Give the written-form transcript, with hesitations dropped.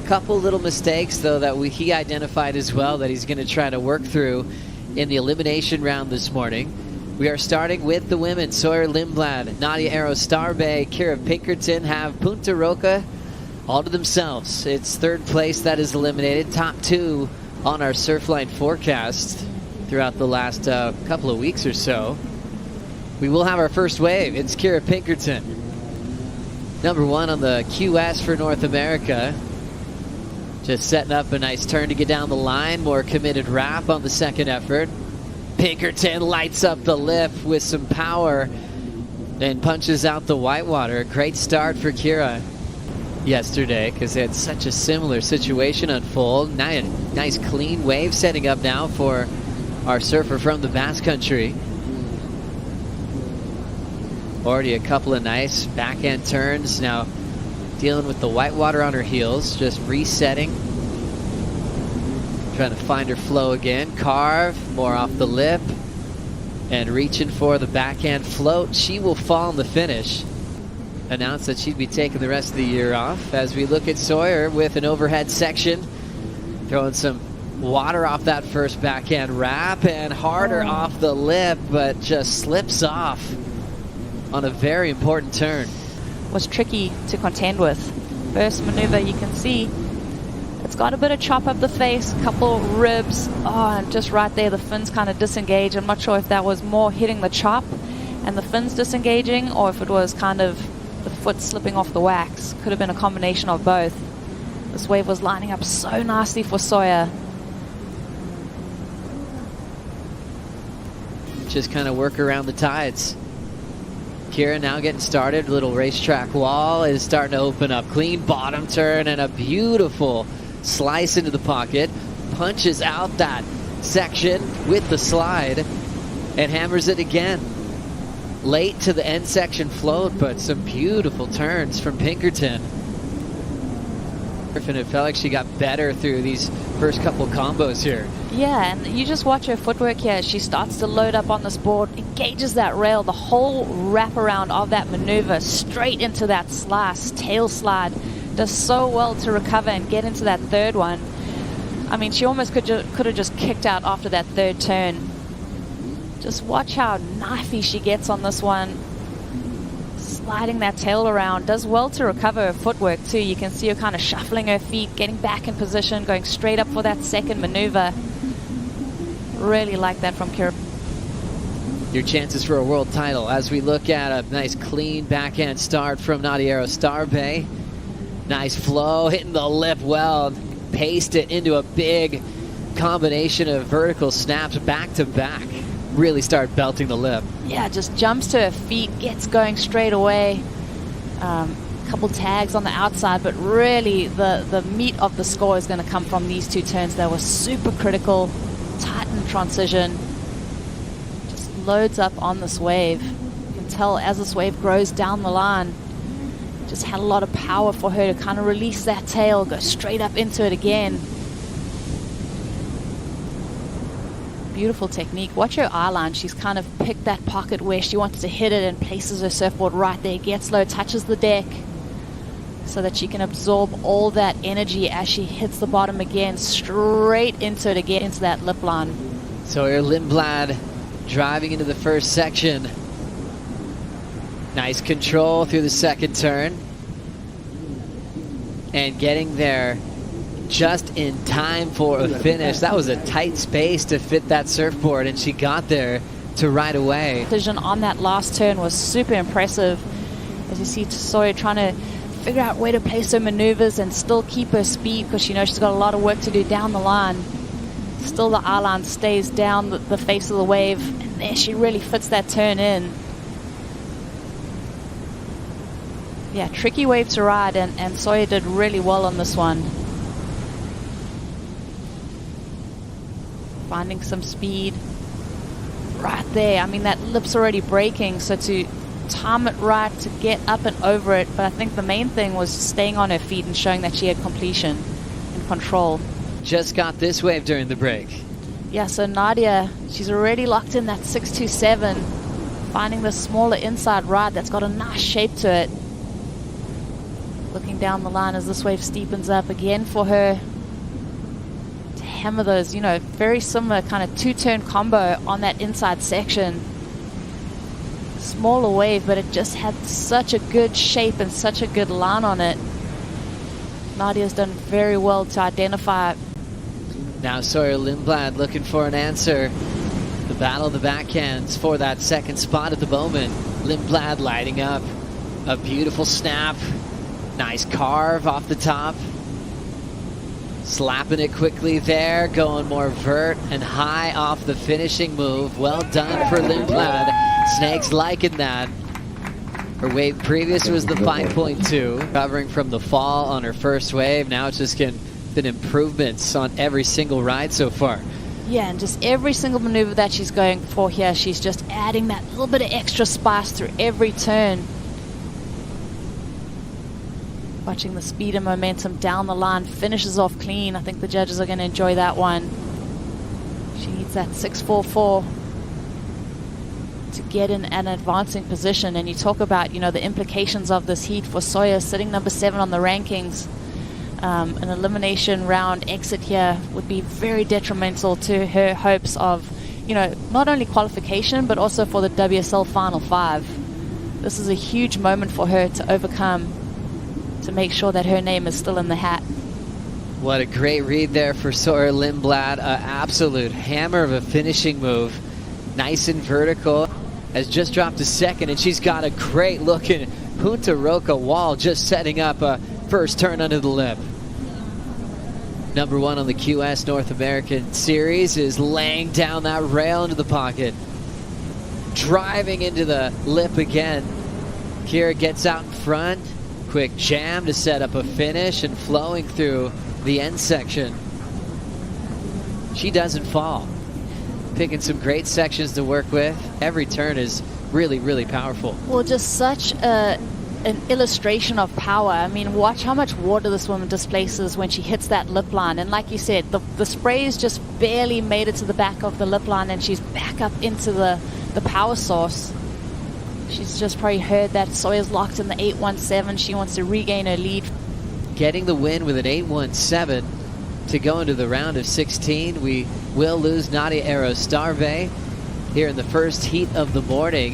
couple little mistakes, though, that he identified as well that he's going to try to work through in the elimination round this morning. We are starting with the women. Sawyer Lindblad, Nadia Erostarbe, Kirra Pinkerton have Punta Roca all to themselves. It's third place that is eliminated. Top two on our Surfline forecast throughout the last couple of weeks or so. We will have our first wave. It's Kirra Pinkerton, number one on the QS for North America. Just setting up a nice turn to get down the line. More committed wrap on the second effort. Pinkerton lights up the lip with some power and punches out the whitewater. Great start for Kirra yesterday because they had such a similar situation unfold. Nice clean wave setting up now for our surfer from the Basque Country. Already a couple of nice backhand turns. Now dealing with the whitewater on her heels, just resetting. Trying to find her flow again. Carve, more off the lip. And reaching for the backhand float. She will fall in the finish. Announced that she'd be taking the rest of the year off. As we look at Sawyer with an overhead section. Throwing some water off that first backhand wrap. And harder off the lip, but just slips off on a very important turn. Was tricky to contend with. First maneuver, you can see it's got a bit of chop up the face, a couple ribs. Oh, and just right there, the fins kind of disengage. I'm not sure if that was more hitting the chop and the fins disengaging, or if it was kind of the foot slipping off the wax. Could have been a combination of both. This wave was lining up so nicely for Sawyer. Just kind of work around the tides. Kirra now getting started. Little racetrack wall is starting to open up. Clean bottom turn and a beautiful slice into the pocket. Punches out that section with the slide and hammers it again. Late to the end section float, but some beautiful turns from Pinkerton. And it felt like she got better through these first couple combos here. Yeah, and you just watch her footwork here. She starts to load up on this board, engages that rail, the whole wraparound of that maneuver straight into that slice, tail slide. Does so well to recover and get into that third one. I mean, she almost could have just kicked out after that third turn. Just watch how knifey she gets on this one. Sliding that tail around. Does well to recover her footwork too. You can see her kind of shuffling her feet, getting back in position, going straight up for that second maneuver. Really like that from Kirra. Your chances for a world title as we look at a nice clean backhand start from Nadia Erostarbe. Nice flow, hitting the lip well, paced it into a big combination of vertical snaps back to back. Really start belting the lip. Yeah, just jumps to her feet, gets going straight away. Couple tags on the outside, but really the meat of the score is going to come from these two turns. They were super critical. Tighten transition. Just loads up on this wave. You can tell as this wave grows down the line, just had a lot of power for her to kind of release that tail, go straight up into it again. Beautiful technique. Watch her eye line. She's kind of picked that pocket where she wants to hit it and places her surfboard right there. Gets low, touches the deck so that she can absorb all that energy as she hits the bottom again, straight into it again, into that lip line. Sawyer Lindblad driving into the first section. Nice control through the second turn. And getting there just in time for a finish. That was a tight space to fit that surfboard, and she got there to ride away. Vision on that last turn was super impressive. As you see Sawyer trying to figure out where to place her maneuvers and still keep her speed, because she knows she's got a lot of work to do down the line. Still the eye line stays down the face of the wave, and there she really fits that turn in. Yeah, tricky wave to ride, and Sawyer did really well on this one. Finding some speed right there. I mean, that lip's already breaking, so to time it right, to get up and over it. But I think the main thing was staying on her feet and showing that she had completion and control. Just got this wave during the break. Yeah, so Nadia, she's already locked in that 627, finding the smaller inside ride that's got a nice shape to it. Looking down the line as this wave steepens up again for her to hammer those, you know, very similar kind of two-turn combo on that inside section. Smaller wave, but it just had such a good shape and such a good line on it. Nadia's done very well to identify it. Now Sawyer Lindblad looking for an answer. The battle of the backhands for that second spot at the moment. Lindblad lighting up. A beautiful snap. Nice carve off the top. Slapping it quickly there. Going more vert and high off the finishing move. Well done for Lindblad. Snakes liking that. Her wave previous was the 5.2. Recovering from the fall on her first wave. Now it's just been improvements on every single ride so far. Yeah, and just every single maneuver that she's going for here, she's just adding that little bit of extra spice through every turn. Watching the speed and momentum down the line, finishes off clean. I think the judges are going to enjoy that one. She needs that 6.44 to get in an advancing position. And you talk about, you know, the implications of this heat for Sawyer, sitting number 7 on the rankings. An elimination round exit here would be very detrimental to her hopes of, you know, not only qualification, but also for the WSL Final 5. This is a huge moment for her to overcome, to make sure that her name is still in the hat. What a great read there for Sawyer Lindblad. An absolute hammer of a finishing move. Nice and vertical. Has just dropped to second, and she's got a great looking Punta Roca wall, just setting up a first turn under the lip. Number 1 on the QS North American Series is laying down that rail into the pocket. Driving into the lip again. Kirra gets out in front. Quick jam to set up a finish and flowing through the end section. She doesn't fall. Picking some great sections to work with. Every turn is really, really powerful. Well, just such an illustration of power. I mean, watch how much water this woman displaces when she hits that lip line. And like you said, the sprays just barely made it to the back of the lip line, and she's back up into the power source. She's just probably heard that Sawyer's locked in the 817. She wants to regain her lead. Getting the win with an 817 to go into the round of 16. We will lose Nadia Erostarbe here in the first heat of the morning.